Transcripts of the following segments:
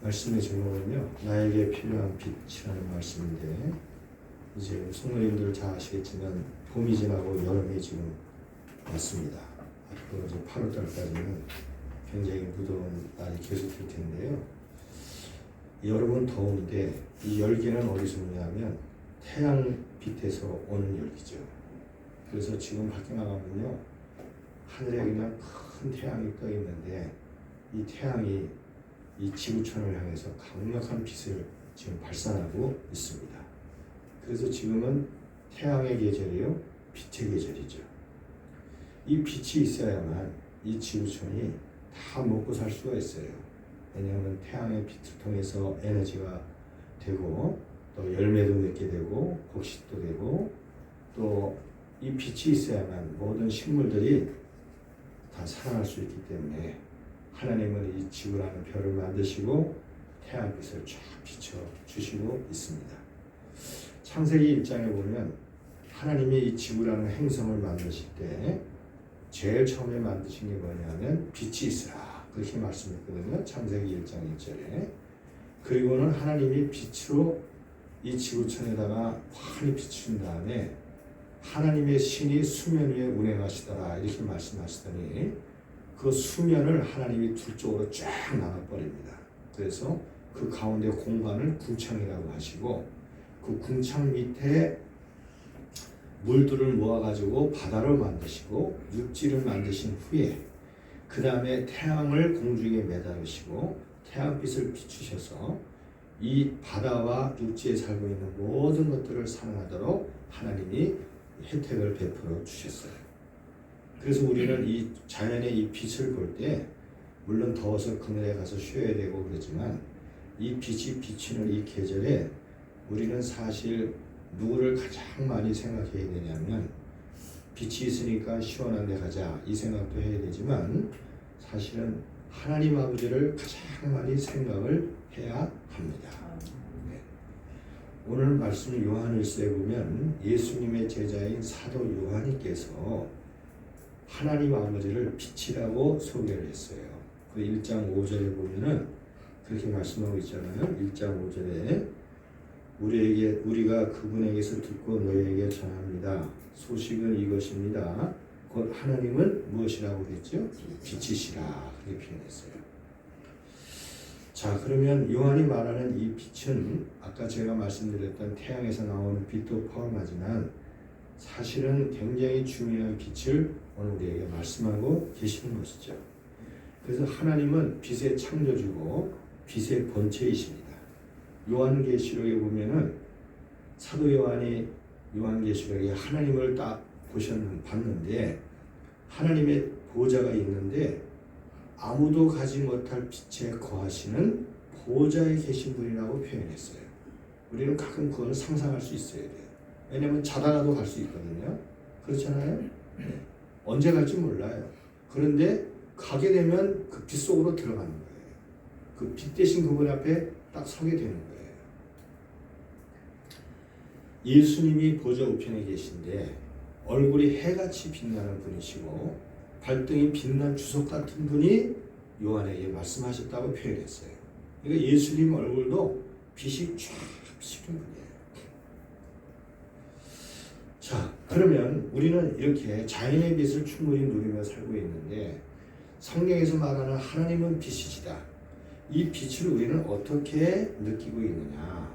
말씀의 제목은요, 나에게 필요한 빛이라는 말씀인데, 이제 성도님들 잘 아시겠지만 봄이 지나고 여름이 지금 왔습니다. 앞으로 이제 8월달까지는 굉장히 무더운 날이 계속될 텐데요. 여름은 더운데 이 열기는 어디서 오냐면 태양빛에서 오는 열기죠. 그래서 지금 밖에 나가면요, 하늘에 그냥 큰 태양이 떠 있는데 이 태양이 이 지구촌을 향해서 강력한 빛을 지금 발산하고 있습니다. 그래서 지금은 태양의 계절이요, 빛의 계절이죠. 이 빛이 있어야만 이 지구촌이 다 먹고 살 수가 있어요. 왜냐하면 태양의 빛을 통해서 에너지가 되고 또 열매도 맺게 되고 곡식도 되고 또 이 빛이 있어야만 모든 식물들이 다 살아날 수 있기 때문에 하나님은 이 지구라는 별을 만드시고 태양빛을 쫙 비춰주시고 있습니다. 창세기 1장에 보면 하나님이 이 지구라는 행성을 만드실 때 제일 처음에 만드신 게 뭐냐면 빛이 있으라, 그렇게 말씀했거든요. 창세기 1장 1절에. 그리고는 하나님이 빛으로 이 지구촌에다가 환히 비춘 다음에 하나님의 신이 수면 위에 운행하시더라, 이렇게 말씀하시더니 그 수면을 하나님이 두 쪽으로 쫙 나눠버립니다. 그래서 그 가운데 공간을 궁창이라고 하시고, 그 궁창 밑에 물들을 모아가지고 바다를 만드시고 육지를 만드신 후에 그 다음에 태양을 공중에 매달으시고 태양빛을 비추셔서 이 바다와 육지에 살고 있는 모든 것들을 살아나도록 하나님이 혜택을 베풀어 주셨어요. 그래서 우리는 이 자연의 이 빛을 볼 때 물론 더워서 그늘에 가서 쉬어야 되고 그러지만 이 빛이 비치는 이 계절에 우리는 사실 누구를 가장 많이 생각해야 되냐면, 빛이 있으니까 시원한 데 가자 이 생각도 해야 되지만 사실은 하나님 아버지를 가장 많이 생각을 해야 합니다. 네. 오늘 말씀 요한일서에 보면 예수님의 제자인 사도 요한이께서 하나님 아버지를 빛이라고 소개를 했어요. 그 1장 5절에 보면은 그렇게 말씀하고 있잖아요. 1장 5절에 우리가 그분에게서 듣고 너희에게 전합니다. 소식은 이것입니다. 곧 하나님은 무엇이라고 했죠? 빛이시라, 그렇게 표현했어요. 자, 그러면 요한이 말하는 이 빛은 아까 제가 말씀드렸던 태양에서 나오는 빛도 포함하지만 사실은 굉장히 중요한 빛을 오늘 우리에게 말씀하고 계시는 것이죠. 그래서 하나님은 빛의 창조주고 빛의 본체이십니다. 요한계시록에 보면은 사도 요한이 요한계시록에 하나님을 딱 봤는데 하나님의 보좌가 있는데 아무도 가지 못할 빛에 거하시는 보좌에 계신 분이라고 표현했어요. 우리는 가끔 그걸 상상할 수 있어야 돼요. 왜냐하면 자다가도 갈 수 있거든요. 그렇잖아요? 언제 갈지 몰라요. 그런데 가게 되면 그 빛 속으로 들어가는 거예요. 그 빛 대신 그분 앞에 딱 서게 되는 거예요. 예수님이 보좌 우편에 계신데 얼굴이 해같이 빛나는 분이시고 발등이 빛난 주석 같은 분이 요한에게 말씀하셨다고 표현했어요. 그러니까 예수님 얼굴도 빛이 쫙 비치는 분이에요. 자, 그러면 우리는 이렇게 자연의 빛을 충분히 누리며 살고 있는데 성경에서 말하는 하나님은 빛이시다, 이 빛을 우리는 어떻게 느끼고 있느냐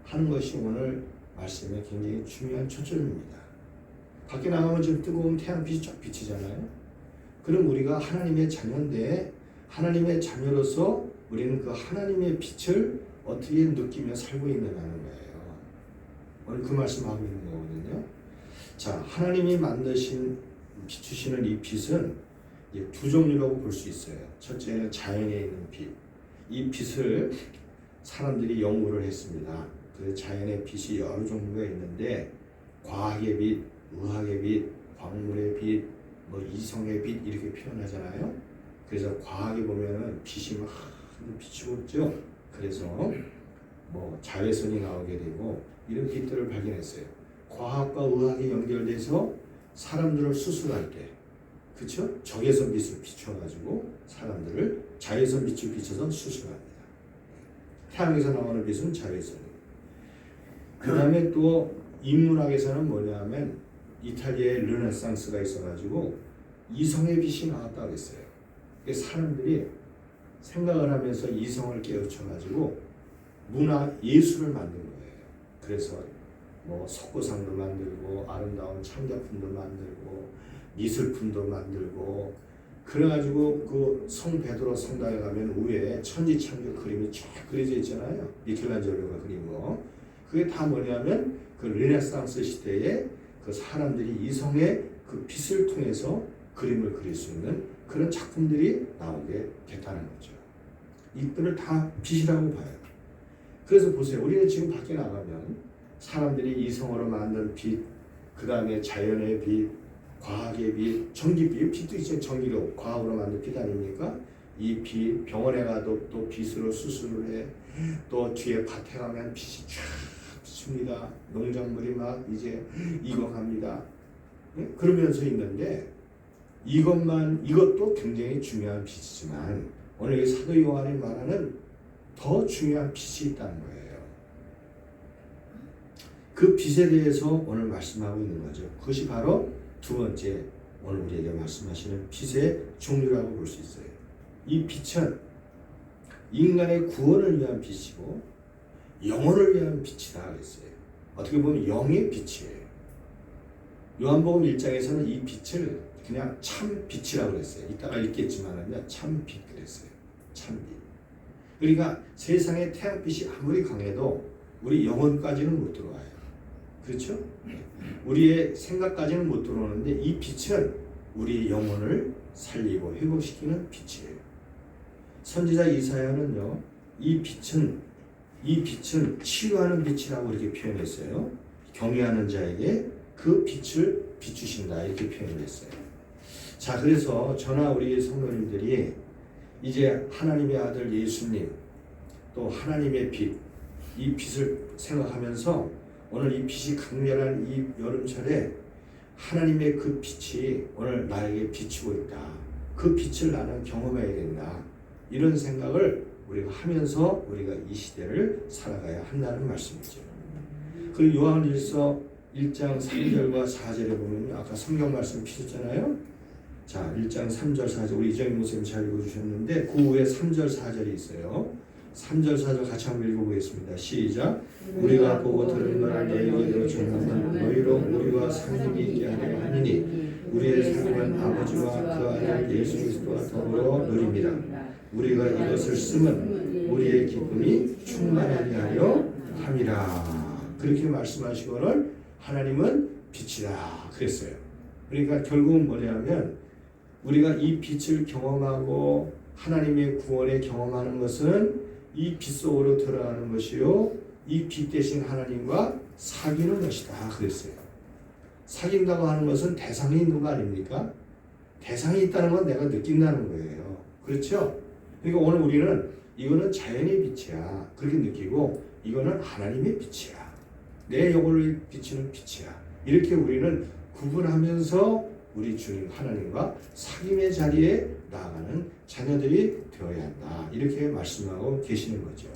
하는 것이 오늘 말씀의 굉장히 중요한 초점입니다. 밖에 나가면 지금 뜨거운 태양빛이 쫙 비치잖아요. 그럼 우리가 하나님의 자녀인데 하나님의 자녀로서 우리는 그 하나님의 빛을 어떻게 느끼며 살고 있느냐는 거예요. 오늘 그 말씀하고 있는 거거든요. 자, 하나님이 만드신 비추시는 이 빛은 두 종류라고 볼 수 있어요. 첫째는 자연에 있는 빛. 이 빛을 사람들이 연구를 했습니다. 그 자연의 빛이 여러 종류가 있는데 과학의 빛, 의학의 빛, 광물의 빛, 이성의 빛 이렇게 표현하잖아요. 그래서 과학에 보면은 빛이 막 비추고 있죠. 그래서 자외선이 나오게 되고 이런 빛들을 발견했어요. 과학과 의학이 연결돼서 사람들을 수술할 때, 그렇죠? 적외선 빛을 비춰가지고 사람들을 자외선 빛을 비춰서 수술합니다. 태양에서 나오는 빛은 자외선이에요. 그 다음에 또 인문학에서는 뭐냐면 이탈리아의 르네상스가 있어가지고 이성의 빛이 나왔다고 그랬어요. 사람들이 생각을 하면서 이성을 깨우쳐가지고 문화 예술을 만든 거예요. 그래서 뭐 석고상도 만들고 아름다운 창작품도 만들고 미술품도 만들고 그래가지고 그 성 베드로 성당에 가면 위에 천지창조 그림이 쫙 그려져 있잖아요. 미켈란젤로가 그린 거. 그게 다 뭐냐면 그 르네상스 시대에 그 사람들이 이성의 그 빛을 통해서 그림을 그릴 수 있는 그런 작품들이 나오게 됐다는 거죠. 이들을 다 빛이라고 봐요. 그래서 보세요. 우리는 지금 밖에 나가면 사람들이 이성으로 만든 빛, 그 다음에 자연의 빛, 과학의 빛, 전기빛, 빛도 있죠. 전기로, 과학으로 만든 빛 아닙니까? 이 빛, 병원에 가도 또 빛으로 수술을 해. 또 뒤에 밭에 가면 빛이 쫙 비춥니다. 농작물이 막 이제 익어갑니다. 네? 그러면서 있는데 이것도 굉장히 중요한 빛이지만 오늘 사도 요한이 말하는 더 중요한 빛이 있다는 거예요. 그 빛에 대해서 오늘 말씀하고 있는 거죠. 그것이 바로 두 번째 오늘 우리에게 말씀하시는 빛의 종류라고 볼 수 있어요. 이 빛은 인간의 구원을 위한 빛이고 영혼을 위한 빛이다 그랬어요. 어떻게 보면 영의 빛이에요. 요한복음 1장에서는 이 빛을 그냥 참 빛이라고 그랬어요. 이따가 읽겠지만 참 빛 그랬어요. 참 빛. 그러니까 세상의 태양빛이 아무리 강해도 우리 영혼까지는 못 들어와요. 그렇죠? 우리의 생각까지는 못 들어오는데 이 빛은 우리 영혼을 살리고 회복시키는 빛이에요. 선지자 이사야는요, 이 빛은 치유하는 빛이라고 이렇게 표현했어요. 경외하는 자에게 그 빛을 비추신다 이렇게 표현했어요. 자, 그래서 저나 우리 성도님들이 이제 하나님의 아들 예수님 또 하나님의 빛, 이 빛을 생각하면서 오늘 이 빛이 강렬한 이 여름철에 하나님의 그 빛이 오늘 나에게 비추고 있다. 그 빛을 나는 경험해야 된다. 이런 생각을 우리가 하면서 우리가 이 시대를 살아가야 한다는 말씀이죠. 그리고 요한일서 1장 3절과 4절에 보면 아까 성경 말씀 피셨잖아요. 자, 1장 3절 4절 우리 이정희 목사님 잘 읽어주셨는데 그 후에 3절 4절이 있어요. 3절 4절 같이 한번 읽어보겠습니다. 시작. 우리가 보고 들은 말을 너희에게 전하면 너희로 우리와 상속이 있게 하려 하느니 우리의 삶은 아버지와 그 아들 예수 그리스도와 더불어 누립니다. 우리가 이것을 쓰면 우리의 기쁨이 충만하게 하려 함이라. 그렇게 말씀하시고는 하나님은 빛이다 그랬어요. 그러니까 결국은 뭐냐면 우리가 이 빛을 경험하고 하나님의 구원에 경험하는 것은 이 빛 속으로 들어가는 것이요 이 빛 대신 하나님과 사귀는 것이다 그랬어요. 사귄다고 하는 것은 대상이 있는 거 아닙니까? 대상이 있다는 건 내가 느낀다는 거예요. 그렇죠? 그러니까 오늘 우리는 이거는 자연의 빛이야 그렇게 느끼고 이거는 하나님의 빛이야. 내 영혼을 비치는 빛이야. 이렇게 우리는 구분하면서 우리 주님 하나님과 사귐의 자리에 나아가는 자녀들이 되어야 한다. 이렇게 말씀하고 계시는 거죠.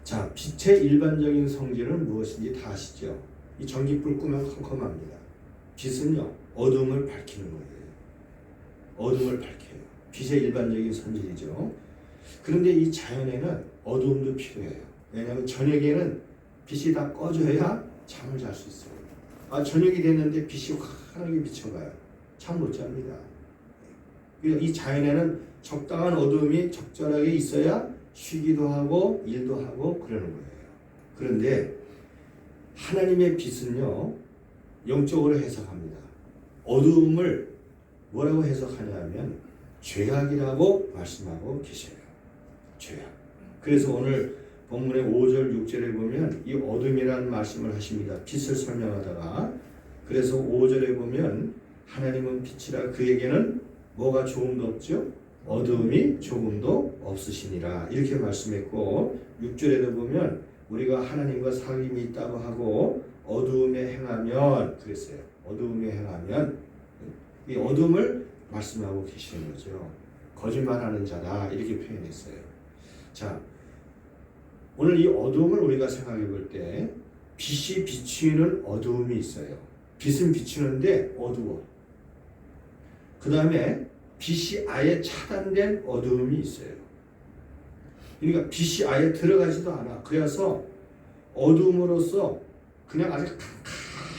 자, 빛의 일반적인 성질은 무엇인지 다 아시죠? 이 전기불 끄면 컴컴합니다. 빛은요, 어둠을 밝히는 거예요. 어둠을 밝혀요. 빛의 일반적인 성질이죠. 그런데 이 자연에는 어두움도 필요해요. 왜냐하면 저녁에는 빛이 다 꺼져야 잠을 잘 수 있어요. 아, 저녁이 됐는데 빛이 환하게 비춰봐요. 잠 못 잡니다. 이 자연에는 적당한 어두움이 적절하게 있어야 쉬기도 하고 일도 하고 그러는 거예요. 그런데 하나님의 빛은요, 영적으로 해석합니다. 어두움을 뭐라고 해석하냐면 죄악이라고 말씀하고 계셔요. 죄악. 그래서 오늘 본문의 5절 6절에 보면 이 어둠이라는 말씀을 하십니다. 빛을 설명하다가 그래서 5절에 보면 하나님은 빛이라 그에게는 뭐가 조금도 없죠? 어두움이 조금도 없으시니라 이렇게 말씀했고 6절에도 보면 우리가 하나님과 사귐이 있다고 하고 어두움에 행하면 그랬어요. 어두움에 행하면 이 어둠을 말씀하고 계시는 거죠. 거짓말하는 자다 이렇게 표현했어요. 자, 오늘 이 어두움을 우리가 생각해 볼 때 빛이 비추는 어두움이 있어요. 빛은 비추는데 어두워. 그 다음에 빛이 아예 차단된 어두움이 있어요. 그러니까 빛이 아예 들어가지도 않아. 그래서 어두움으로써 그냥 아주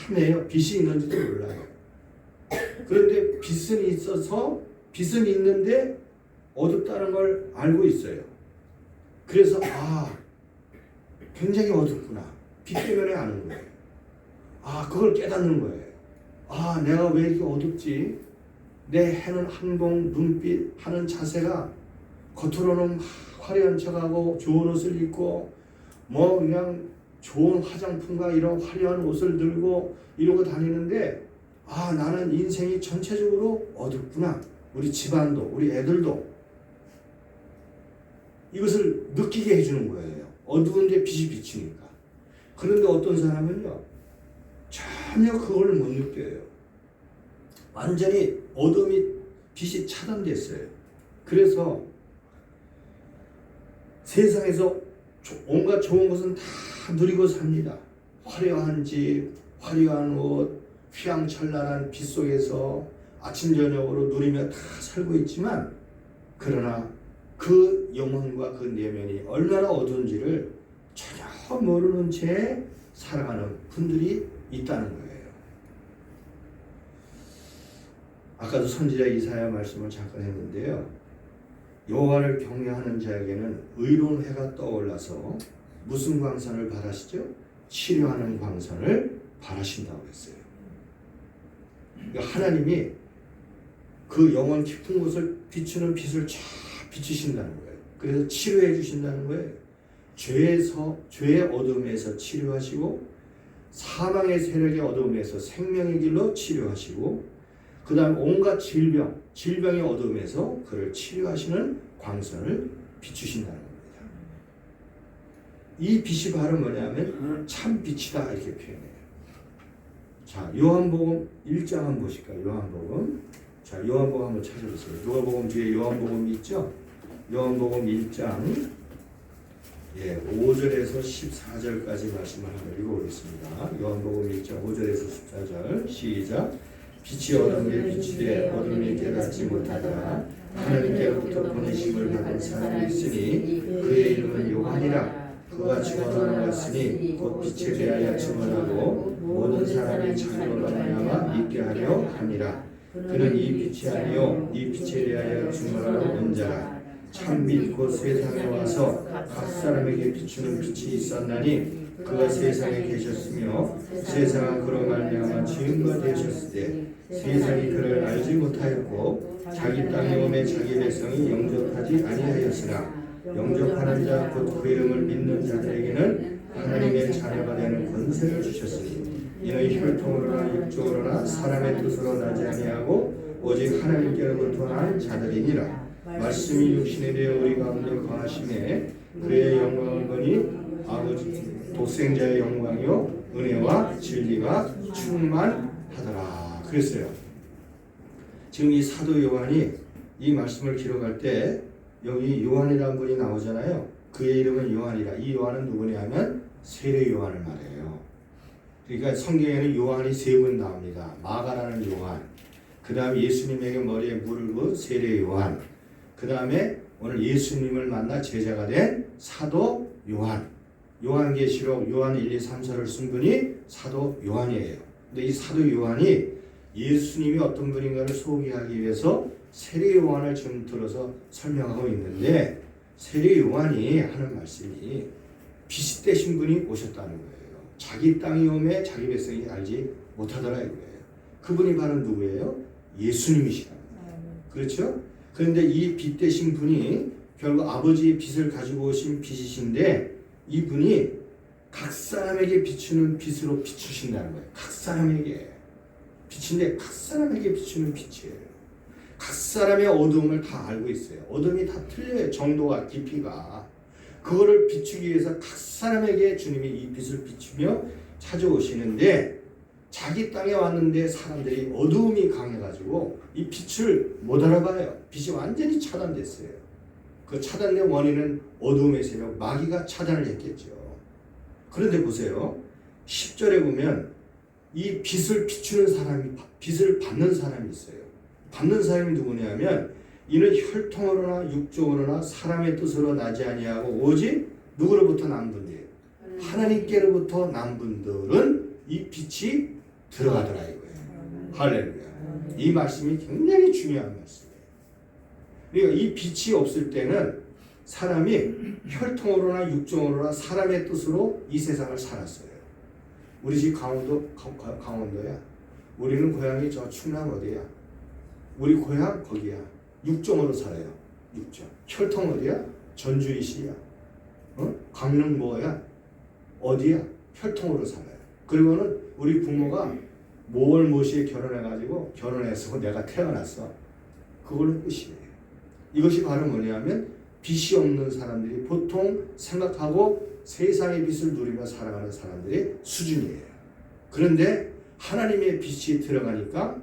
캄캄해요. 빛이 있는지도 몰라요. 그런데 빛은 있어서 빛은 있는데 어둡다는 걸 알고 있어요. 그래서 굉장히 어둡구나. 빛 때문에 아는 거예요. 그걸 깨닫는 거예요. 내가 왜 이렇게 어둡지? 내 해는 행동, 눈빛, 하는 자세가 겉으로는 화려한 척하고 좋은 옷을 입고 그냥 좋은 화장품과 이런 화려한 옷을 들고 이러고 다니는데 나는 인생이 전체적으로 어둡구나. 우리 집안도 우리 애들도 이것을 느끼게 해주는 거예요. 어두운데 빛이 비치니까. 그런데 어떤 사람은요 전혀 그걸 못 느껴요. 완전히 어둠이 빛이 차단됐어요. 그래서 세상에서 온갖 좋은 것은 다 누리고 삽니다. 화려한 집, 화려한 옷, 휘황찬란한 빛 속에서 아침 저녁으로 누리며 다 살고 있지만 그러나 그 영혼과 그 내면이 얼마나 어두운지를 전혀 모르는 채 살아가는 분들이 있다는 거예요. 아까도 선지자 이사야 말씀을 잠깐 했는데요. 여호와를 경외하는 자에게는 의로운 해가 떠올라서 무슨 광선을 바라시죠? 치료하는 광선을 바라신다고 했어요. 그러니까 하나님이 그 영원 깊은 곳을 비추는 빛을 쫙 비추신다는 거예요. 그래서 치료해 주신다는 거예요. 죄의 어둠에서 치료하시고 사망의 세력의 어둠에서 생명의 길로 치료하시고 그 다음 온갖 질병의 어둠에서 그를 치료하시는 광선을 비추신다는 겁니다. 이 빛이 바로 뭐냐면 참 빛이다 이렇게 표현해요. 자, 요한복음 1장 한번 보실까요? 요한복음. 자, 요한복음 한번 찾아보세요. 요한복음 뒤에 요한복음이 있죠? 요한복음 1장 5절에서 14절까지 말씀을 한번 읽어보겠습니다. 요한복음 1장 5절에서 14절 시작. 빛이 어둠에 비치되 어둠이 깨닫지 못하더라. 하나님께로부터 보내심을 받은 사람이 있으니 그의 이름은 요한이라. 그가 증언하는 것이니 곧 빛에 대하여 증언하고 모든 사람이 자기로 말미암아 믿게 하려 함이라. 그는 이 빛이 아니요 이 빛에 대하여 증언하러 온 자라. 참빛 곧 세상에 와서 각 사람에게 비추는 빛이 있었나니 그가 세상에 계셨으며 세상은 그로 말미암아 증거 되셨을 때 세상이 그를 알지 못하였고 자기 땅에 오매 자기 백성이 영접하지 아니하였으나 영접하는 자 곧 그 이름을 믿는 자들에게는 하나님의 자녀가 되는 권세를 주셨으니 이는 혈통으로나 육적으로나 사람의 뜻으로 나지 아니하고 오직 하나님께로부터 난 자들이니라. 말씀이 육신에 되어 우리 가운데 거하심에 그의 영광을 보니 아버지 독생자의 영광이요 은혜와 진리가 충만하더라. 그랬어요. 지금 이 사도 요한이 이 말씀을 기록할 때 여기 요한이라는 분이 나오잖아요. 그의 이름은 요한이라. 이 요한은 누구냐면 세례 요한을 말해요. 그러니까 성경에는 요한이 세 분 나옵니다. 마가라는 요한, 그 다음에 예수님에게 머리에 물을 부은 세례 요한, 그 다음에 오늘 예수님을 만나 제자가 된 사도 요한. 요한계시록 요한 1, 2, 3, 4를 쓴 분이 사도 요한이에요. 근데 이 사도 요한이 예수님이 어떤 분인가를 소개하기 위해서 세례 요한을 지금 들어서 설명하고 있는데 세례 요한이 하는 말씀이 빛이 되신 분이 오셨다는 거예요. 자기 땅이 오매 자기 백성이 알지 못하더라 이거예요. 그분이 바로 누구예요? 예수님이시라는 거예요. 그렇죠? 그런데 이 빛 되신 분이 결국 아버지의 빛을 가지고 오신 빛이신데 이분이 각 사람에게 비추는 빛으로 비추신다는 거예요. 각 사람에게 빛인데 각 사람에게 비추는 빛이에요. 각 사람의 어두움을 다 알고 있어요. 어둠이 다 틀려요. 정도가 깊이가. 그거를 비추기 위해서 각 사람에게 주님이 이 빛을 비추며 찾아오시는데 자기 땅에 왔는데 사람들이 어두움이 강해가지고 이 빛을 못 알아봐요. 빛이 완전히 차단됐어요. 그 차단된 원인은 어둠의 세력 마귀가 차단을 했겠죠. 그런데 보세요. 10절에 보면 이 빛을 비추는 사람이, 빛을 받는 사람이 있어요. 받는 사람이 누구냐면 이는 혈통으로나 육종으로나 사람의 뜻으로 나지 아니하고 오직 누구로부터 난 분이에요. 하나님께로부터 난 분들은 이 빛이 들어가더라 이거예요. 할렐루야. 이 말씀이 굉장히 중요한 말씀이에요. 그러니까 이 빛이 없을 때는 사람이 혈통으로나 육종으로나 사람의 뜻으로 이 세상을 살았어요. 우리 집 강원도야. 우리는 고향이 저 충남 어디야? 우리 고향 거기야. 육종으로 살아요. 육종. 혈통 어디야? 전주이시야. 강릉 뭐야? 어디야? 혈통으로 살아요. 그리고는 우리 부모가 모월 모시에 결혼해가지고 결혼해서 내가 태어났어. 그걸로 끝이에요. 이것이 바로 뭐냐면 빛이 없는 사람들이 보통 생각하고 세상의 빛을 누리며 살아가는 사람들의 수준이에요. 그런데 하나님의 빛이 들어가니까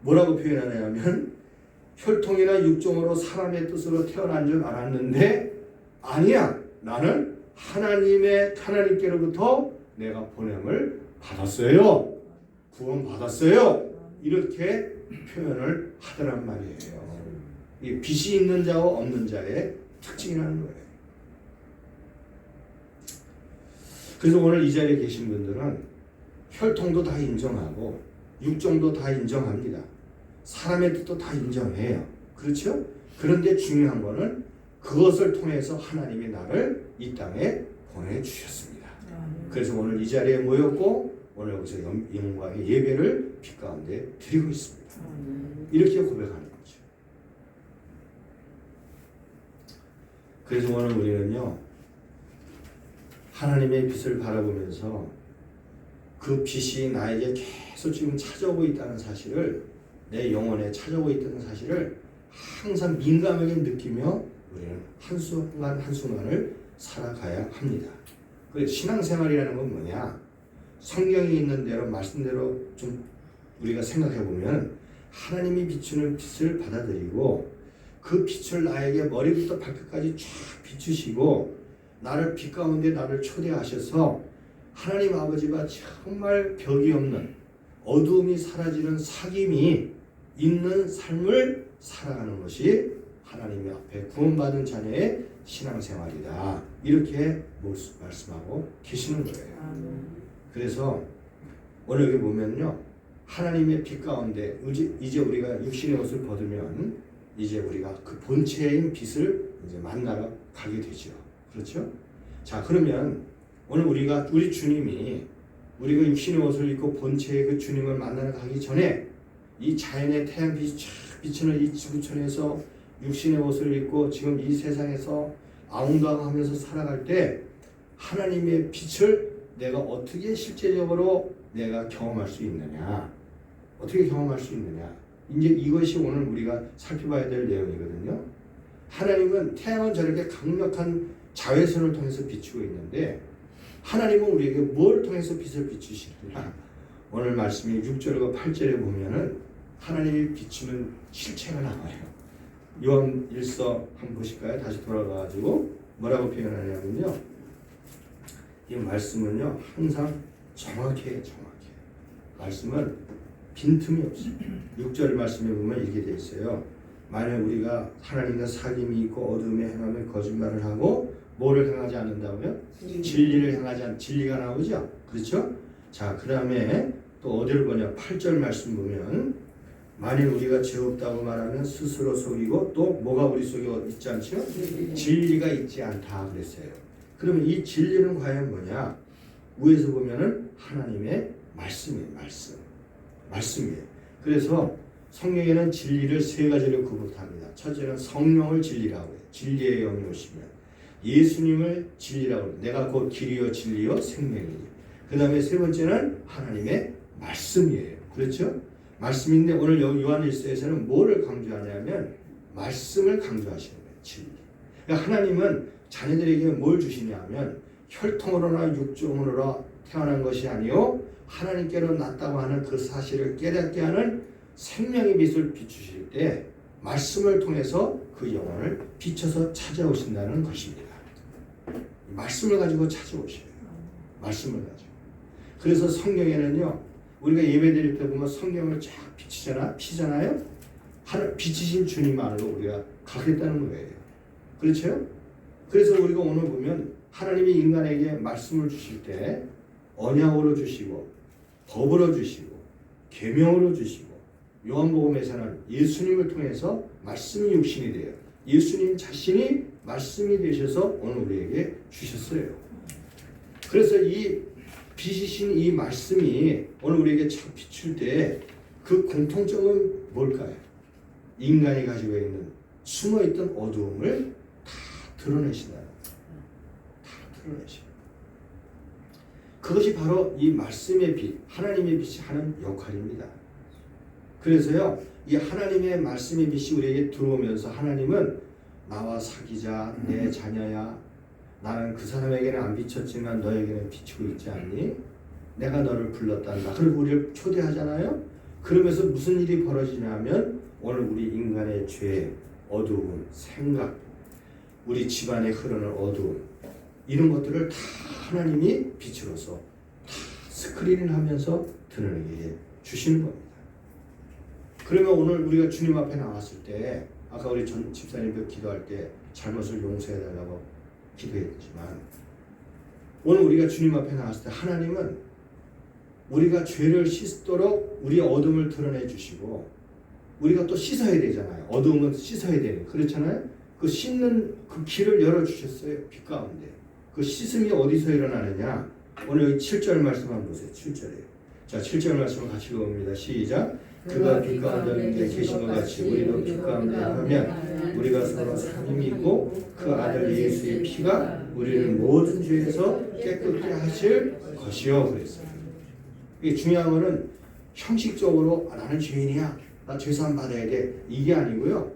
뭐라고 표현하냐면 혈통이나 육종으로 사람의 뜻으로 태어난 줄 알았는데 아니야. 나는 하나님께로부터 내가 보냄을 받았어요. 구원 받았어요. 이렇게 표현을 하더란 말이에요. 이 빛이 있는 자와 없는 자의 특징이라는 거예요. 그래서 오늘 이 자리에 계신 분들은 혈통도 다 인정하고 육종도 다 인정합니다. 사람의 뜻도 다 인정해요. 그렇죠? 그런데 중요한 거는 그것을 통해서 하나님이 나를 이 땅에 보내주셨습니다. 그래서 오늘 이 자리에 모였고 오늘 여기서 영광의 예배를 빛 가운데 드리고 있습니다. 이렇게 고백하는 거죠. 그래서 오늘 우리는요 하나님의 빛을 바라보면서 그 빛이 나에게 계속 지금 찾아오고 있다는 사실을, 내 영혼에 찾아오고 있다는 사실을 항상 민감하게 느끼며 우리는 한순간 한순간을 살아가야 합니다. 그래서 신앙생활이라는 건 뭐냐? 성경에 있는 대로 말씀대로 좀 우리가 생각해 보면 하나님이 비추는 빛을 받아들이고 그 빛을 나에게 머리부터 발끝까지 쫙 비추시고 나를 빛 가운데 나를 초대하셔서 하나님 아버지가 정말 벽이 없는 어두움이 사라지는 사귐이 있는 삶을 살아가는 것이 하나님 앞에 구원받은 자녀의 신앙생활이다. 이렇게 말씀하고 계시는 거예요. 그래서 오늘 여기 보면요. 하나님의 빛 가운데 이제 우리가 육신의 옷을 벗으면 이제 우리가 그 본체인 빛을 이제 만나러 가게 되죠. 그렇죠? 자, 그러면 오늘 우리 주님이 우리가 육신의 옷을 입고 본체의 그 주님을 만나러 가기 전에 이 자연의 태양빛이 쫙 비치는 이 지구촌에서 육신의 옷을 입고 지금 이 세상에서 아웅다웅하면서 살아갈 때 하나님의 빛을 내가 어떻게 실제적으로 내가 경험할 수 있느냐, 어떻게 경험할 수 있느냐, 이제 이것이 오늘 우리가 살펴봐야 될 내용이거든요. 하나님은 태양은 저렇게 강력한 자외선을 통해서 비추고 있는데 하나님은 우리에게 뭘 통해서 빛을 비추시느냐? 오늘 말씀이 6절과 8절에 보면은 하나님이 비추는 실체가 나와요. 요한 1서 한번 보실까요? 다시 돌아가가지고 뭐라고 표현하냐면요. 이 말씀은요 항상 정확해요. 말씀은 빈틈이 없어요. 6절 말씀에 보면 이렇게 되어 있어요. 만약 우리가 하나님과 사귐이 있고 어둠에 행하면 거짓말을 하고 뭐를 행하지 않는다고요? 진리를 행하지 않는, 진리가 나오죠. 그렇죠? 자, 그 다음에 또 어디를 보냐? 8절 말씀 보면 만일 우리가 죄 없다고 말하면 스스로 속이고 또 뭐가 우리 속에 있지 않죠? 진리가 있지 않다 그랬어요. 그러면 이 진리는 과연 뭐냐? 위에서 보면은 하나님의 말씀이에요. 말씀이에요. 그래서 성경에는 진리를 세 가지로 구분합니다. 첫째는 성령을 진리라고 해요. 진리의 영이 오시면 예수님을 진리라고 해요. 내가 곧 길이요 진리요 생명이에요. 그 다음에 세 번째는 하나님의 말씀이에요. 그렇죠? 말씀인데 오늘 여기 요한일서에서는 뭐를 강조하냐면 말씀을 강조하시는 거예요. 진리. 그러니까 하나님은 자녀들에게 뭘 주시냐면 혈통으로나 육종으로 태어난 것이 아니요 하나님께로 났다고 하는 그 사실을 깨닫게 하는 생명의 빛을 비추실 때 말씀을 통해서 그 영혼을 비춰서 찾아오신다는 것입니다. 말씀을 가지고 찾아오셔요. 말씀을 가지고. 그래서 성경에는요, 우리가 예배 드릴 때 보면 성경을 쫙 피잖아요. 비치신 주님 안으로 우리가 가겠다는 거예요. 그렇죠? 그래서 우리가 오늘 보면 하나님이 인간에게 말씀을 주실 때 언약으로 주시고 법으로 주시고 계명으로 주시고 요한복음에서는 예수님을 통해서 말씀이 육신이 돼요. 예수님 자신이 말씀이 되셔서 오늘 우리에게 주셨어요. 그래서 이 빛이신 이 말씀이 오늘 우리에게 착 비출 때 그 공통점은 뭘까요? 인간이 가지고 있는 숨어있던 어두움을 다 드러내신다는 거예요. 다 드러내셔요. 그것이 바로 이 말씀의 빛, 하나님의 빛이 하는 역할입니다. 그래서요, 이 하나님의 말씀의 빛이 우리에게 들어오면서 하나님은 나와 사귀자, 내 자녀야, 나는 그 사람에게는 안 비쳤지만 너에게는 비치고 있지 않니? 내가 너를 불렀단다. 그리고 우리를 초대하잖아요. 그러면서 무슨 일이 벌어지냐면 오늘 우리 인간의 죄, 어두움, 생각, 우리 집안에 흐르는 어두움, 이런 것들을 다 하나님이 빛으로서 다 스크린을 하면서 드러내게 주시는 겁니다. 그러면 오늘 우리가 주님 앞에 나왔을 때 아까 우리 전 집사님도 기도할 때 잘못을 용서해달라고 기도했지만 오늘 우리가 주님 앞에 나왔을 때 하나님은 우리가 죄를 씻도록 우리의 어둠을 드러내 주시고 우리가 또 씻어야 되잖아요. 어두움은 씻어야 되는 그렇잖아요. 그 씻는 그 길을 열어주셨어요. 빛 가운데. 그 씻음이 어디서 일어나느냐. 오늘 여기 7절 말씀 한번 보세요. 7절이에요. 자, 7절 말씀을 같이 읽어봅니다. 시작. 그가 빛 가운데 계신 것 같이 우리도 빛 가운데 하면 우리가 서로 사귐이 있고 그 아들 예수의 피가 우리를 모든 죄에서 깨끗게 하실 것이요. 그랬어요. 이게 중요한 거는 형식적으로 나는 죄인이야. 나 죄사함 받아야 돼. 이게 아니고요.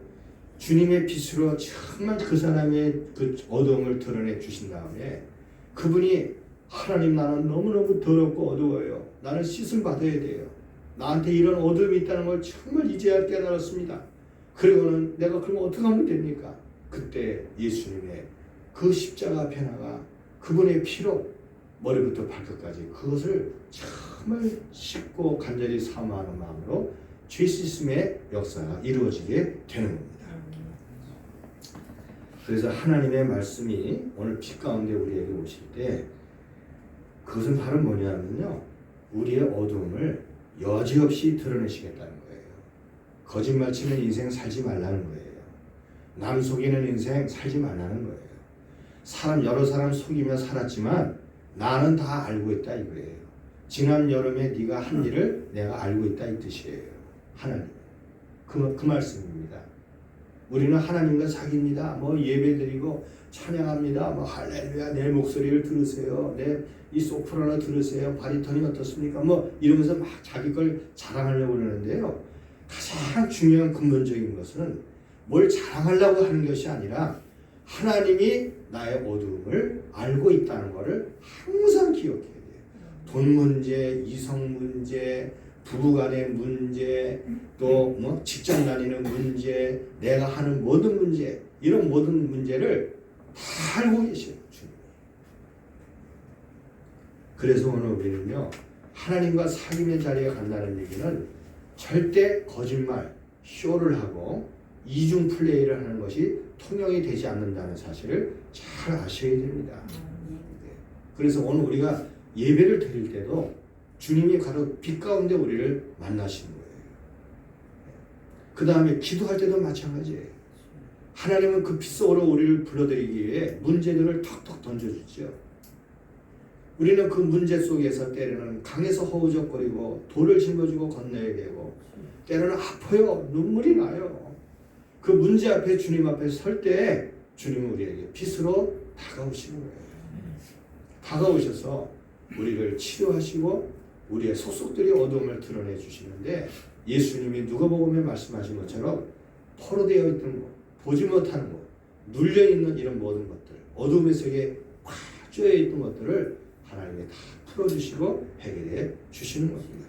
주님의 빛으로 정말 그 사람의 그 어두움을 드러내 주신 다음에 그분이 하나님 나는 너무너무 더럽고 어두워요. 나는 씻음 받아야 돼요. 나한테 이런 어둠이 있다는 걸 정말 이제야 깨달았습니다. 그리고는 내가 그럼 어떻게 하면 됩니까? 그때 예수님의 그 십자가 앞에 나가 그분의 피로 머리부터 발끝까지 그것을 정말 쉽고 간절히 사모하는 마음으로 죄 씻음의 역사가 이루어지게 되는 겁니다. 그래서 하나님의 말씀이 오늘 빛 가운데 우리에게 오실 때 그것은 바로 뭐냐면요. 우리의 어두움을 여지없이 드러내시겠다는 거예요. 거짓말 치는 인생 살지 말라는 거예요. 남 속이는 인생 살지 말라는 거예요. 여러 사람 속이며 살았지만 나는 다 알고 있다 이거예요. 지난 여름에 네가 한 일을 내가 알고 있다 이 뜻이에요. 하나님. 그 말씀입니다. 우리는 하나님과 사귑니다. 뭐 예배드리고 찬양합니다. 뭐 할렐루야 내 목소리를 들으세요. 내 이 소프라노 들으세요. 바리톤이 어떻습니까? 뭐 이러면서 막 자기 걸 자랑하려고 그러는데요. 가장 중요한 근본적인 것은 뭘 자랑하려고 하는 것이 아니라 하나님이 나의 어두움을 알고 있다는 것을 항상 기억해야 돼요. 돈 문제, 이성 문제, 부부간의 문제, 또 뭐 직장 다니는 문제, 내가 하는 모든 문제, 이런 모든 문제를 다 알고 계셔요. 주님. 그래서 오늘 우리는요, 하나님과 사귐의 자리에 간다는 얘기는 절대 거짓말, 쇼를 하고 이중 플레이를 하는 것이 통용이 되지 않는다는 사실을 잘 아셔야 됩니다. 그래서 오늘 우리가 예배를 드릴 때도 주님이 바로 빛 가운데 우리를 만나시는 거예요. 그 다음에 기도할 때도 마찬가지예요. 하나님은 그 빛 속으로 우리를 불러들이기 위해 문제들을 턱턱 던져주죠. 우리는 그 문제 속에서 때로는 강에서 허우적거리고 돌을 짊어지고 건너야 되고 때로는 아파요. 눈물이 나요. 그 문제 앞에 주님 앞에 설 때 주님은 우리에게 빛으로 다가오시는 거예요. 다가오셔서 우리를 치료하시고 우리의 속속들이 어두움을 드러내 주시는데 예수님이 누가복음에 말씀하신 것처럼 포로되어 있던 것, 보지 못하는 것, 눌려있는 이런 모든 것들, 어두움의 속에 꽉 쪼여 있던 것들을 하나님이 다 풀어주시고 해결해 주시는 겁니다.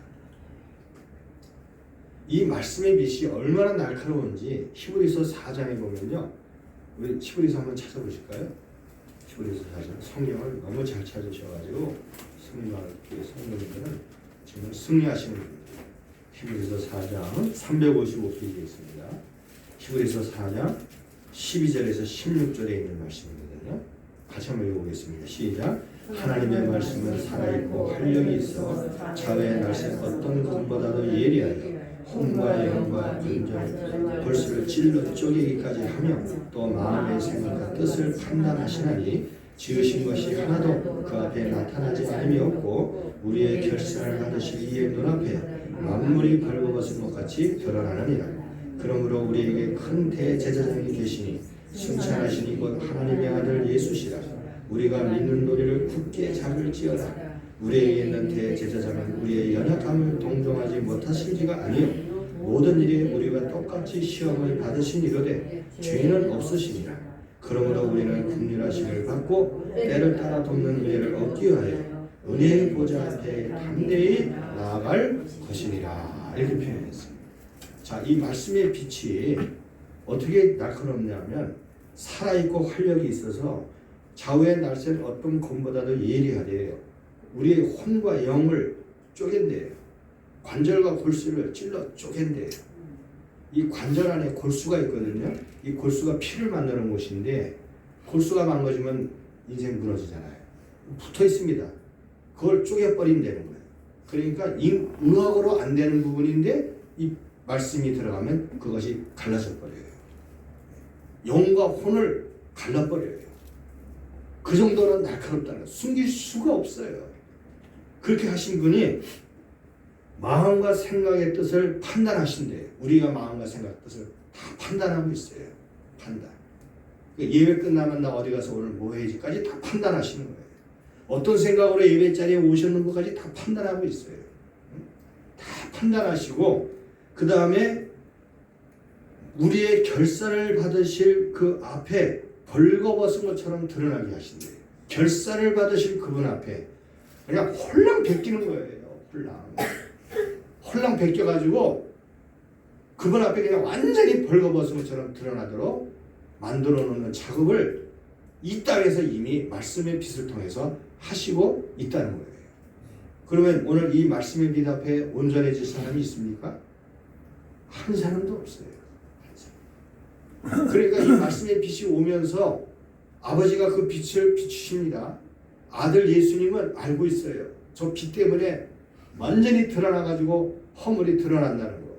이 말씀의 빛이 얼마나 날카로운지 히브리서 4장에 보면요. 우리 히브리서 한번 찾아보실까요? 히브리서 4장. 성경을 너무 잘 찾으셔가지고 성령님들은 정말 승리하시는 분입니다. 히브리서 4장 355페이지에 있습니다. 히브리서 4장 12절에서 16절에 있는 말씀이거든요. 같이 한번 읽어보겠습니다. 시작. 하나님의 말씀은 살아있고 활력이 있어 자외의 날쌘 어떤 것보다도 예리하여 혼과 영과 감정, 골수를 찔러 쪼개기까지 하며 또 마음의 생각과 뜻을 판단하시나니 지으신 것이 하나도 그 앞에 나타나지 않음이 없고 우리의 결산을 받으실 이의 눈앞에 만물이 벌거벗은 것 같이 드러나느니라. 그러므로 우리에게 큰 대제사장이 계시니 승천하시니 곧 하나님의 아들 예수시라. 우리가 믿는 도리를 굳게 잡을지어다. 우리에게 있는 대제사장은 우리의 연약함을 동정하지 못하시지가 아니요 모든 일에 우리와 똑같이 시험을 받으시니로되 죄는 없으시니라. 그러므로 우리는 긍휼하심을 받고 때를 따라 돕는 은혜를 얻기 위하여 은혜의 보좌 앞에 담대히 나아갈 것이니라. 이렇게 표현했습니다. 자, 이 말씀의 빛이 어떻게 날카롭냐면 살아있고 활력이 있어서 좌우의 날쌘 어떤 검보다도 예리하대요. 우리의 혼과 영을 쪼갠대요. 관절과 골수를 찔러 쪼갠대요. 이 관절 안에 골수가 있거든요. 이 골수가 피를 만드는 곳인데 골수가 망가지면 인생 무너지잖아요. 붙어 있습니다. 그걸 쪼개버린다는 거예요. 그러니까 의학으로 안 되는 부분인데 이 말씀이 들어가면 그것이 갈라져 버려요. 영과 혼을 갈라버려요. 그 정도로 날카롭다는 거예요. 숨길 수가 없어요. 그렇게 하신 분이 마음과 생각의 뜻을 판단하신대요. 우리가 마음과 생각 뜻을 다 판단하고 있어요. 판단. 예배 끝나면 나 어디 가서 오늘 뭐 해야지까지 다 판단하시는 거예요. 어떤 생각으로 예배 자리에 오셨는 것까지 다 판단하고 있어요. 다 판단하시고 그 다음에 우리의 결산을 받으실 그 앞에 벌거벗은 것처럼 드러나게 하신대요. 결산을 받으실 그분 앞에 그냥 홀랑 베끼는 거예요. 홀랑 베껴가지고 그분 앞에 그냥 완전히 벌거벗은 것처럼 드러나도록 만들어 놓는 작업을 이 땅에서 이미 말씀의 빛을 통해서 하시고 있다는 거예요. 그러면 오늘 이 말씀의 빛 앞에 온전해질 사람이 있습니까? 한 사람도 없어요. 그러니까 이 말씀의 빛이 오면서 아버지가 그 빛을 비추십니다. 아들 예수님은 알고 있어요. 저 빛 때문에 완전히 드러나가지고 허물이 드러난다는 거.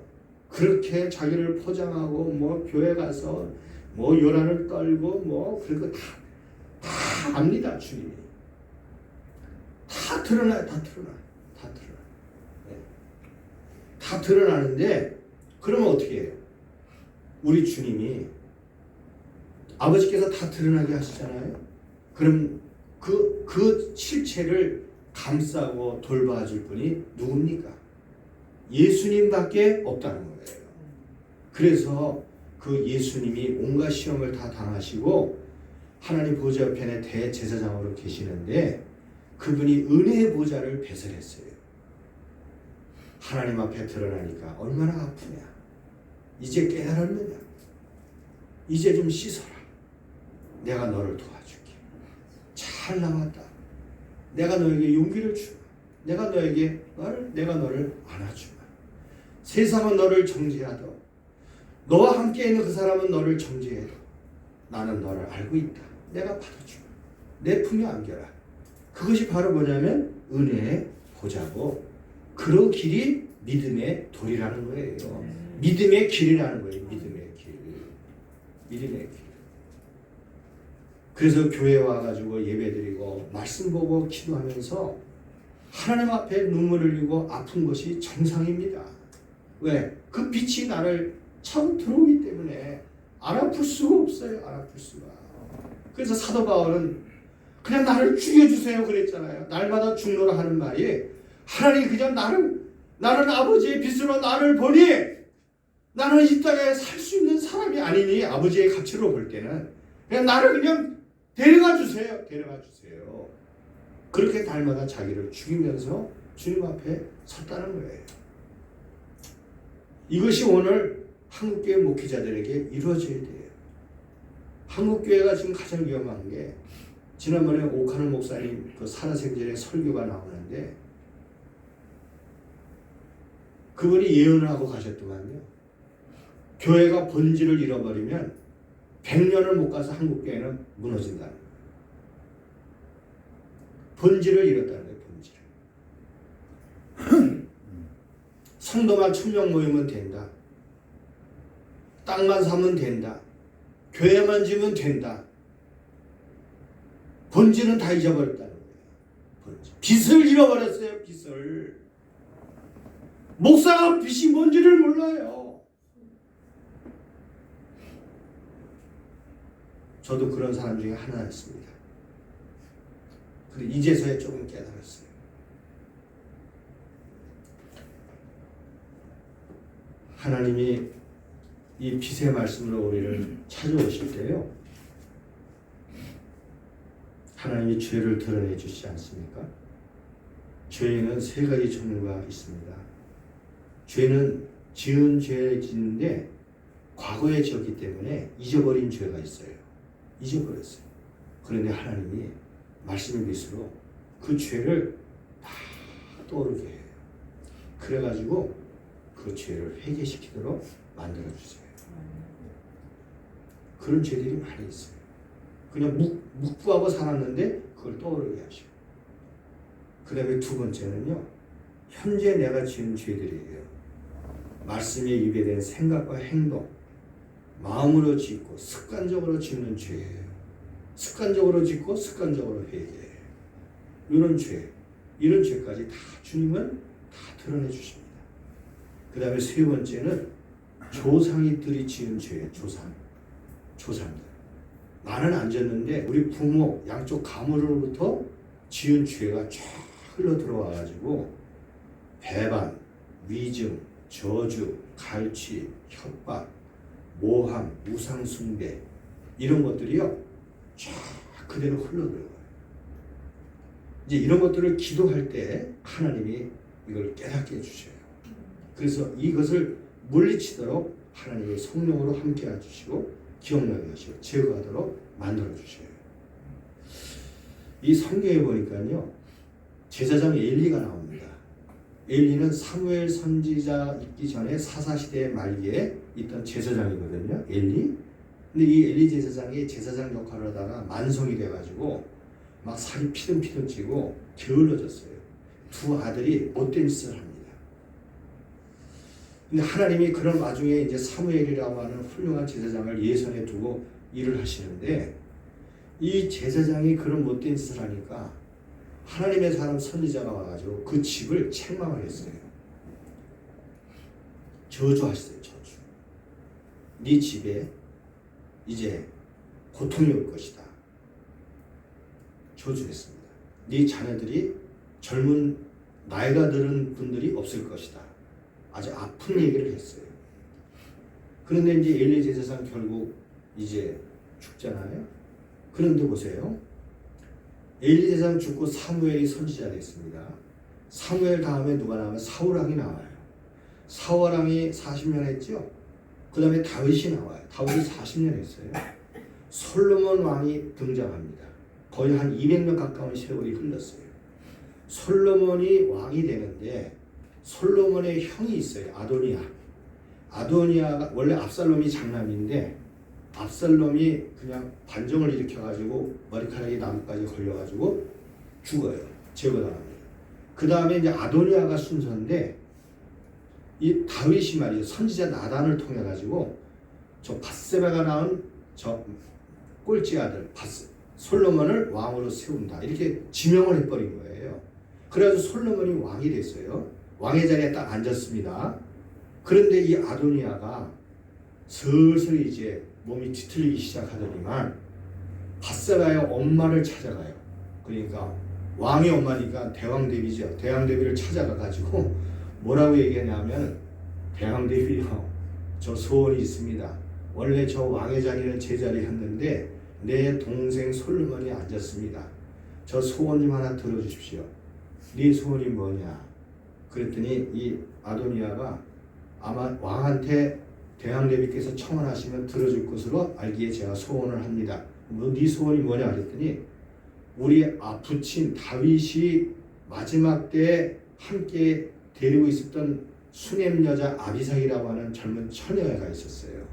그렇게 자기를 포장하고 뭐 교회 가서 뭐 요란을 떨고 뭐 그런 거 다 압니다. 주님이 다 드러나요. 다 드러나는데 그러면 어떻게 해요? 우리 주님이 아버지께서 다 드러나게 하시잖아요. 그럼 그 실체를 감싸고 돌봐줄 분이 누굽니까? 예수님밖에 없다는 거예요. 그래서 그 예수님이 온갖 시험을 다 당하시고 하나님 보좌 옆에 대제사장으로 계시는데 그분이 은혜의 보좌를 배설했어요. 하나님 앞에 드러나니까 얼마나 아프냐. 이제 깨달았느냐. 이제 좀 씻어라. 내가 너를 도와줄게. 잘 나왔다. 내가 너에게 용기를 주마. 내가 너를 안아주마. 세상은 너를 정죄하도 너와 함께 있는 그 사람은 너를 정죄해도 나는 너를 알고 있다. 내가 받아주마. 내 품에 안겨라. 그것이 바로 뭐냐면 은혜의 보좌고 그 길이 믿음의 돌이라는 거예요. 믿음의 길이라는 거예요. 믿음의 길. 그래서 교회 와가지고 예배드리고 말씀 보고 기도하면서 하나님 앞에 눈물 흘리고 아픈 것이 정상입니다. 왜? 그 빛이 나를 차고 들어오기 때문에 안 아플 수가 없어요. 안 아플 수가. 그래서 사도 바울은 그냥 나를 죽여주세요 그랬잖아요. 날마다 죽노라 하는 말이 하나님 그냥 나는 아버지의 빛으로 나를 보니 나는 이 땅에 살 수 있는 사람이 아니니 아버지의 가치로 볼 때는 그냥 나를 그냥 데려가 주세요. 그렇게 날마다 자기를 죽이면서 주님 앞에 섰다는 거예요. 이것이 오늘 한국교회 목회자들에게 이루어져야 돼요. 한국교회가 지금 가장 위험한 게 지난번에 오카노 목사님 그 살아생전에 설교가 나오는데 그분이 예언을 하고 가셨더만요. 교회가 본질을 잃어버리면 100년을 못 가서 한국교회는 무너진다는 거예요. 본질을 잃었다는 거예요. 본질을. 성도만 1000명 모이면 된다. 땅만 사면 된다. 교회만 지으면 된다. 본질은 다 잊어버렸다는 거예요. 본질. 빚을 잃어버렸어요. 빚을. 목사가 빚이 뭔지를 몰라요. 저도 그런 사람 중에 하나였습니다. 근데 이제서야 조금 깨달았어요. 하나님이 이 빚의 말씀으로 우리를 찾아오실 때요, 하나님이 죄를 드러내 주시지 않습니까? 죄에는 3가지 종류가 있습니다. 죄는 지은 죄를 짓는데 과거에 지었기 때문에 잊어버린 죄가 있어요. 잊어버렸어요. 그런데 하나님이 말씀의 빛으로 그 죄를 다 떠오르게 해요. 그래가지고 그 죄를 회개시키도록 만들어주세요. 그런 죄들이 많이 있어요. 그냥 묵구하고 살았는데 그걸 떠오르게 하시고. 그 다음에 2번째는요, 현재 내가 지은 죄들이에요. 말씀에 입에 댄 생각과 행동, 마음으로 짓고 습관적으로 짓는 죄예요. 습관적으로 짓고 습관적으로 회개해요. 이런 죄까지 다 주님은 다 드러내 주십니다. 그 다음에 3번째는 조상이들이 지은 죄예요. 조상들. 나는 안 졌는데 우리 부모 양쪽 가문으로부터 지은 죄가 쫙 흘러 들어와 가지고 배반, 위증, 저주, 갈취, 협박, 모함, 우상숭배 이런 것들이요 쫙 그대로 흘러들어가요. 이제 이런 것들을 기도할 때 하나님이 이걸 깨닫게 해주셔요. 그래서 이것을 물리치도록 하나님의 성령으로 함께 해주시고 기억나게 하시고 제거하도록 만들어 주셔요. 이 성경에 보니까요, 제사장 엘리가 나옵니다. 엘리는 사무엘 선지자 있기 전에 사사시대의 말기에 있던 제사장이거든요. 엘리. 근데 이 엘리 제사장이 제사장 역할을 하다가 만성이 돼가지고 막 살이 피듬피듬 찌고 게을러졌어요. 2 아들이 못된 짓을 합니다. 근데 하나님이 그런 와중에 이제 사무엘이라고 하는 훌륭한 제사장을 예선에 두고 일을 하시는데 이 제사장이 그런 못된 짓을 하니까 하나님의 사람 선지자가 와가지고 그 집을 책망을 했어요. 저주하셨어요. 저주. 네 집에 이제 고통이 올 것이다. 저주했습니다. 네 자녀들이 젊은 나이가 들은 분들이 없을 것이다. 아주 아픈 얘기를 했어요. 그런데 이제 엘리 제사장 결국 이제 죽잖아요. 그런데 보세요. 엘리 제사장 죽고 사무엘이 선지자 됐습니다. 사무엘 다음에 누가 나오면 사울왕이 나와요. 사울왕이 40년 했죠. 그 다음에 다윗이 나와요. 다윗이 40년 했어요. 솔로몬 왕이 등장합니다. 거의 한 200년 가까운 세월이 흘렀어요. 솔로몬이 왕이 되는데 솔로몬의 형이 있어요. 아도니아가 원래 압살롬이 장남인데 압살롬이 그냥 반정을 일으켜가지고 머리카락이 나무까지 걸려가지고 죽어요. 제거당합니다. 그 다음에 이제 아도니아가 순서인데 이 다윗이 말이죠. 선지자 나단을 통해 가지고 저 밧세바가 낳은 저 꼴찌 아들 솔로몬을 왕으로 세운다. 이렇게 지명을 해버린 거예요. 그래가지고 솔로몬이 왕이 됐어요. 왕의 자리에 딱 앉았습니다. 그런데 이 아도니아가 슬슬 이제 몸이 뒤틀리기 시작하더니만 밧세바의 엄마를 찾아가요. 그러니까 왕의 엄마니까 대왕대비죠. 대왕대비를 찾아가가지고 뭐라고 얘기하냐면 대왕대비요, 저 소원이 있습니다. 원래 저 왕의 자리는 제 자리였는데 내 동생 솔로몬이 앉았습니다. 저 소원 좀 하나 들어주십시오. 네 소원이 뭐냐? 그랬더니 이 아도니아가 아마 왕한테 대왕대비께서 청원하시면 들어줄 것으로 알기에 제가 소원을 합니다. 네 소원이 뭐냐 그랬더니 우리 부친 다윗이 마지막 때 함께 데리고 있었던 수냄 여자 아비삭이라고 하는 젊은 처녀가 있었어요.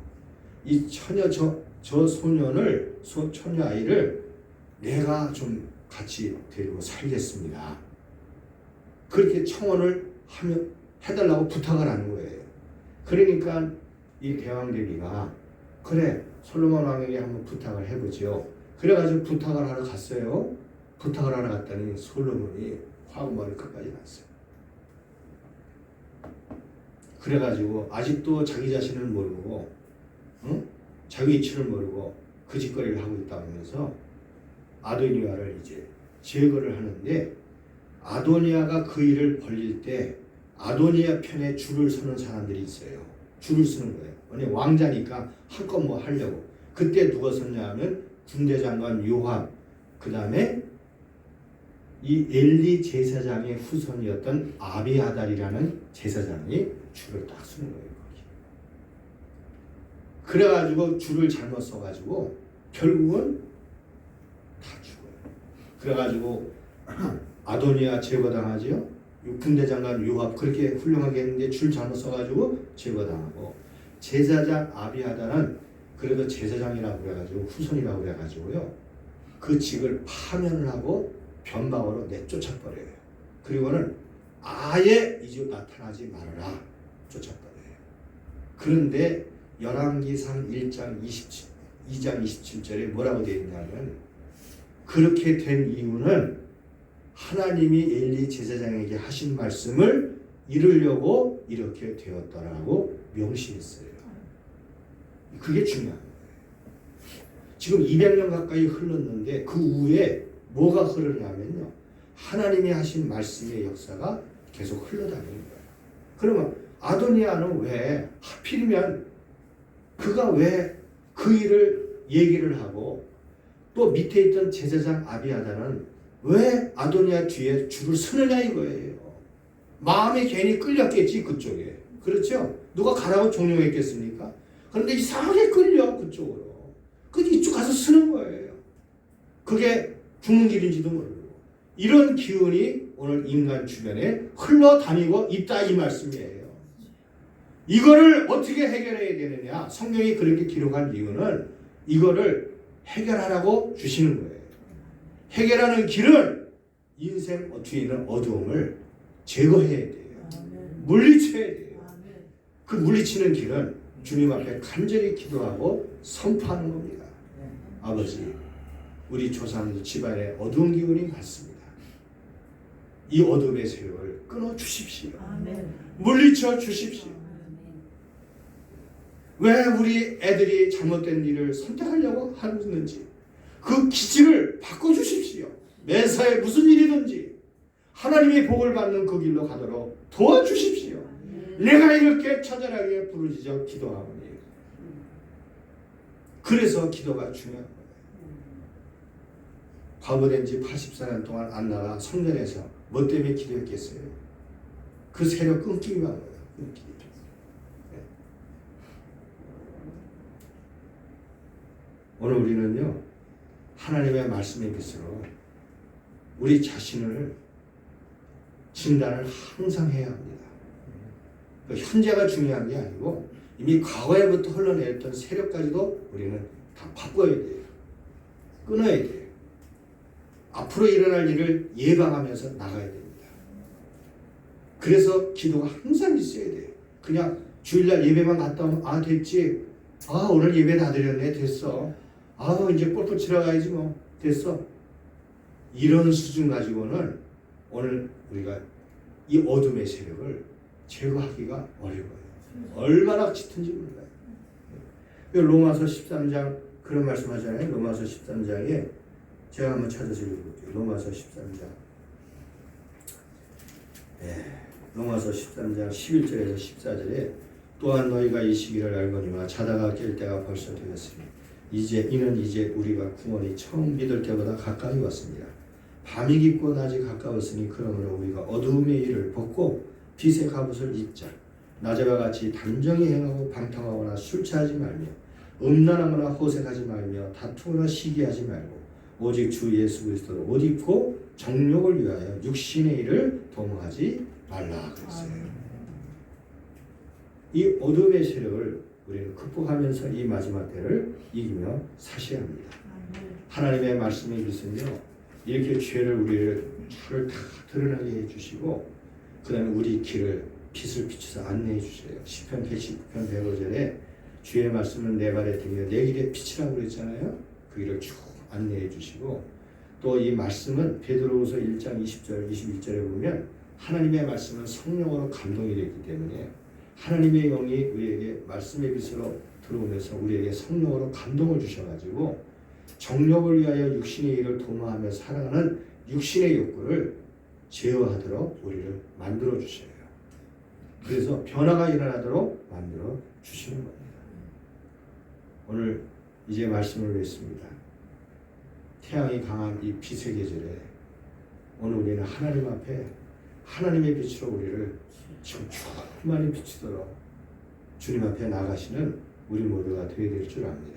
이 처녀 저 소년을 처녀 아이를 내가 좀 같이 데리고 살겠습니다. 그렇게 청원을 해달라고 부탁을 하는 거예요. 그러니까 이 대왕대비가 그래 솔로몬 왕에게 한번 부탁을 해보죠. 그래가지고 부탁을 하러 갔어요. 부탁을 하러 갔더니 솔로몬이 화구머리 끝까지 났어요. 그래가지고 아직도 자기 자신을 모르고 자기 위치를 모르고 그 짓거리를 하고 있다면서 아도니아를 이제 제거를 하는데 아도니아가 그 일을 벌릴 때 아도니아 편에 줄을 서는 사람들이 있어요. 줄을 서는 거예요. 아니 왕자니까 한껏 뭐 하려고. 그때 누가 섰냐 하면 군대 장관 요압, 그 다음에 이 엘리 제사장의 후손이었던 아비아달이라는 제사장이 줄을 딱 서는 거예요. 거기. 그래가지고 줄을 잘못 서가지고 결국은 다 죽어요. 그래가지고 아도니아 제거당하지요. 군대 장관 요압 그렇게 훌륭하게 했는데 줄 잘못 써가지고 제거당하고 제사장 아비아달은 그래도 제사장이라고 그래가지고 후손이라고 그래가지고요. 그 직을 파면을 하고 변방으로 내쫓아버려요. 그리고는 아예 이제 나타나지 말아라 쫓아버려요. 그런데 열왕기상 1장 2장 27절에 뭐라고 되어 있냐면 그렇게 된 이유는 하나님이 엘리 제사장에게 하신 말씀을 이루려고 이렇게 되었더라고 명시했어요. 그게 중요한 거예요. 지금 200년 가까이 흘렀는데 그 후에 뭐가 흐르냐면요. 하나님이 하신 말씀의 역사가 계속 흘러다니는 거예요. 그러면 아도니아는 왜 하필이면 그가 왜 그 일을 얘기를 하고 또 밑에 있던 제사장 아비아달은 왜 아도니아 뒤에 줄을 서느냐 이거예요. 마음이 괜히 끌렸겠지 그쪽에. 그렇죠? 누가 가라고 종용했겠습니까? 그런데 이상하게 끌려 그쪽으로. 그래서 이쪽 가서 서는 거예요. 그게 죽는 길인지도 모르고. 이런 기운이 오늘 인간 주변에 흘러다니고 있다 이 말씀이에요. 이거를 어떻게 해결해야 되느냐. 성경이 그렇게 기록한 이유는 이거를 해결하라고 주시는 거예요. 해결하는 길은 인생 뒤에 있는 어두움을 제거해야 돼요. 물리쳐야 돼요. 그 물리치는 길은 주님 앞에 간절히 기도하고 선포하는 겁니다. 아버지, 우리 조상 집안에 어두운 기운이 많습니다. 이 어둠의 세력을 끊어 주십시오. 물리쳐 주십시오. 왜 우리 애들이 잘못된 일을 선택하려고 하는지 그 기질을 바꿔주십시오. 매사에 무슨 일이든지 하나님의 복을 받는 그 길로 가도록 도와주십시오. 내가 이렇게 처절하게 부르짖어 기도하오니. 그래서 기도가 중요한 거예요. 과부된 지 84년 동안 안나가 성전에서 뭐 때문에 기도했겠어요? 그 세력 끊기기 위한 거예요. 끊기기. 오늘 우리는요. 하나님의 말씀의 빛으로 우리 자신을 진단을 항상 해야 합니다. 현재가 중요한 게 아니고 이미 과거에부터 흘러내렸던 세력까지도 우리는 다 바꿔야 돼요. 끊어야 돼요. 앞으로 일어날 일을 예방하면서 나가야 됩니다. 그래서 기도가 항상 있어야 돼요. 그냥 주일날 예배만 갔다 오면 됐지. 오늘 예배 다 드렸네. 됐어. 이제 골프 치러 가야지 뭐. 됐어. 이런 수준 가지고는 오늘 우리가 이 어둠의 세력을 제거하기가 어려워요. 얼마나 짙은지 몰라요. 로마서 13장 그런 말씀 하잖아요. 로마서 13장에 제가 한번 찾아서 읽어볼게요. 로마서 13장. 로마서 13장 11절에서 14절에 또한 너희가 이 시기를 알거니와 자다가 깰 때가 벌써 되었으니 이는 이제 우리가 구원이 처음 믿을 때보다 가까이 왔습니다. 밤이 깊고 낮이 가까웠으니 그러므로 우리가 어두움의 일을 벗고 빛의 갑옷을 입자. 낮에와 같이 단정히 행하고 방탕하거나 술 취하지 말며 음란하거나 호색하지 말며 다투거나 시기하지 말고 오직 주 예수 그리스도를 옷 입고 정욕을 위하여 육신의 일을 도모하지 말라 그랬어요. 이 어둠의 세력을 우리는 극복하면서 이 마지막 때를 이기며 사셔야 합니다. 하나님의 말씀의 빛은요, 이렇게 우리를 다 드러나게 해주시고, 그 다음에 우리 길을 빛을 비춰서 안내해 주세요. 시편 119편 105절에 주의 말씀은 내 발에 등이여 내 길에 빛이라고 그랬잖아요. 그 길을 쭉 안내해 주시고, 또 이 말씀은 베드로후서 1장 20절 21절에 보면 하나님의 말씀은 성령으로 감동이 되기 때문에 하나님의 영이 우리에게 말씀의 빛으로 들어오면서 우리에게 성령으로 감동을 주셔가지고 정욕을 위하여 육신의 일을 도모하며 살아가는 육신의 욕구를 제어하도록 우리를 만들어 주셔요. 그래서 변화가 일어나도록 만들어 주시는 겁니다. 오늘 이제 말씀을 냈습니다. 태양이 강한 이 빛의 계절에 오늘 우리는 하나님 앞에 하나님의 빛으로 우리를 충만히 비추도록 주님 앞에 나가시는 우리 모두가 되어야 될 줄 압니다.